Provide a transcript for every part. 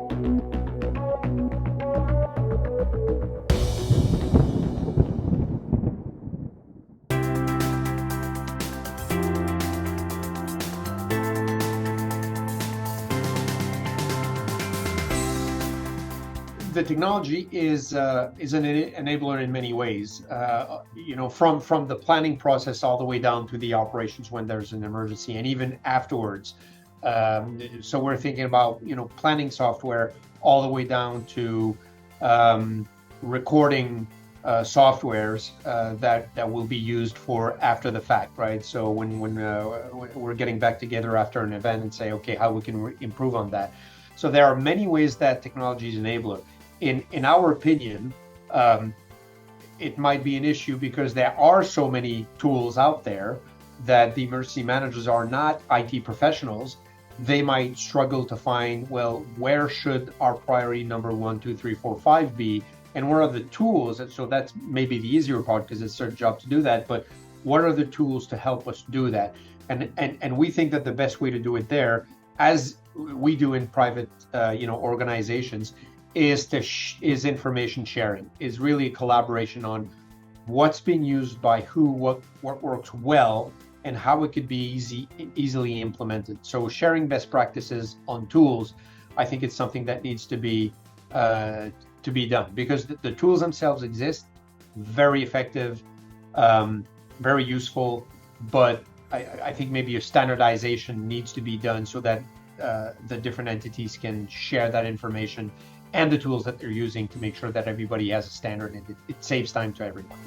The technology is an enabler in many ways. From the planning process all the way down to the operations when there's an emergency, and even afterwards. So we're thinking about planning software all the way down to recording softwares that will be used for after the fact, right? So when we're getting back together after an event and say, okay, how we can improve on that. So there are many ways that technology is an enabler. In our opinion, it might be an issue because there are so many tools out there that the emergency managers are not IT professionals. They might struggle to find, well, where should our priority number 1, 2, 3, 4, 5 be? And what are the tools? And so that's maybe the easier part because it's their job to do that. But what are the tools to help us do that? And we think that the best way to do it there, as we do in private organizations, is information sharing, is really a collaboration on what's being used by who, what works well, and how it could be easily implemented. So sharing best practices on tools, I think it's something that needs to be done because the tools themselves exist, very effective, very useful, but I think maybe a standardization needs to be done so that the different entities can share that information and the tools that they're using to make sure that everybody has a standard and it saves time to everyone.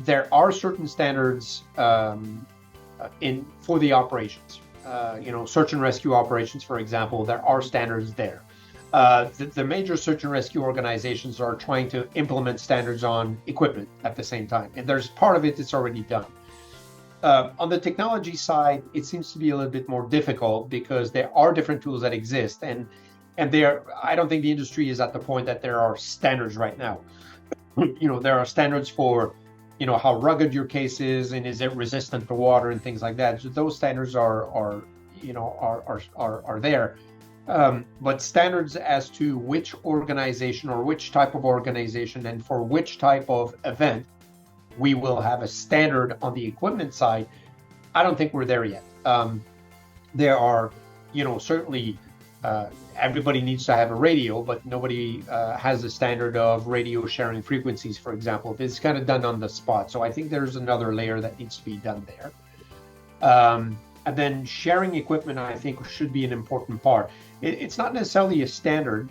There are certain standards for the operations. Search and rescue operations, for example, there are standards there. The major search and rescue organizations are trying to implement standards on equipment at the same time, and there's part of it that's already done. On the technology side, it seems to be a little bit more difficult because there are different tools that exist, and I don't think the industry is at the point that there are standards right now. There are standards for, how rugged your case is and is it resistant to water and things like that. So those standards are there. But standards as to which organization or which type of organization and for which type of event we will have a standard on the equipment side, I don't think we're there yet. There are, certainly everybody needs to have a radio, but nobody has a standard of radio sharing frequencies, for example. It's kind of done on the spot. So I think there's another layer that needs to be done there. And then sharing equipment, I think, should be an important part. It's not necessarily a standard,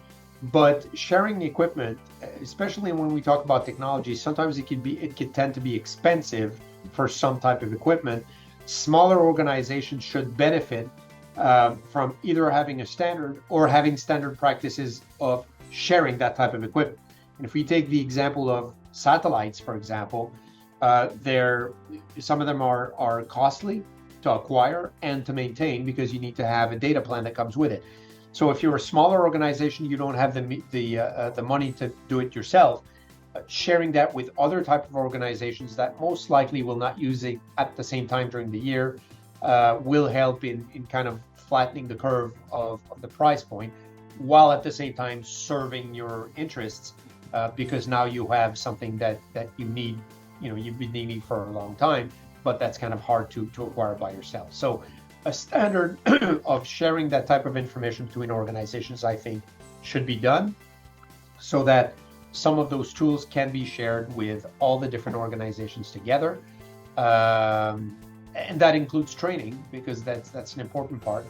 but sharing equipment, especially when we talk about technology, sometimes it could tend to be expensive for some type of equipment. Smaller organizations should benefit from either having a standard or having standard practices of sharing that type of equipment. And if we take the example of satellites, for example, some of them are costly to acquire and to maintain because you need to have a data plan that comes with it. So if you're a smaller organization, you don't have the money to do it yourself. Sharing that with other type of organizations that most likely will not use it at the same time during the year will help in kind of flattening the curve of the price point, while at the same time serving your interests because now you have something that you need, you've been needing for a long time, but that's kind of hard to acquire by yourself. So a standard of sharing that type of information between organizations, I think, should be done so that some of those tools can be shared with all the different organizations together. And that includes training, because that's an important part.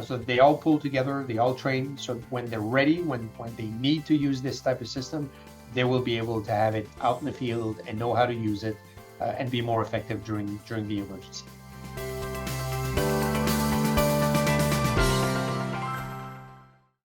So they all pull together, they all train, so when they're ready, when they need to use this type of system, they will be able to have it out in the field and know how to use it and be more effective during the emergency.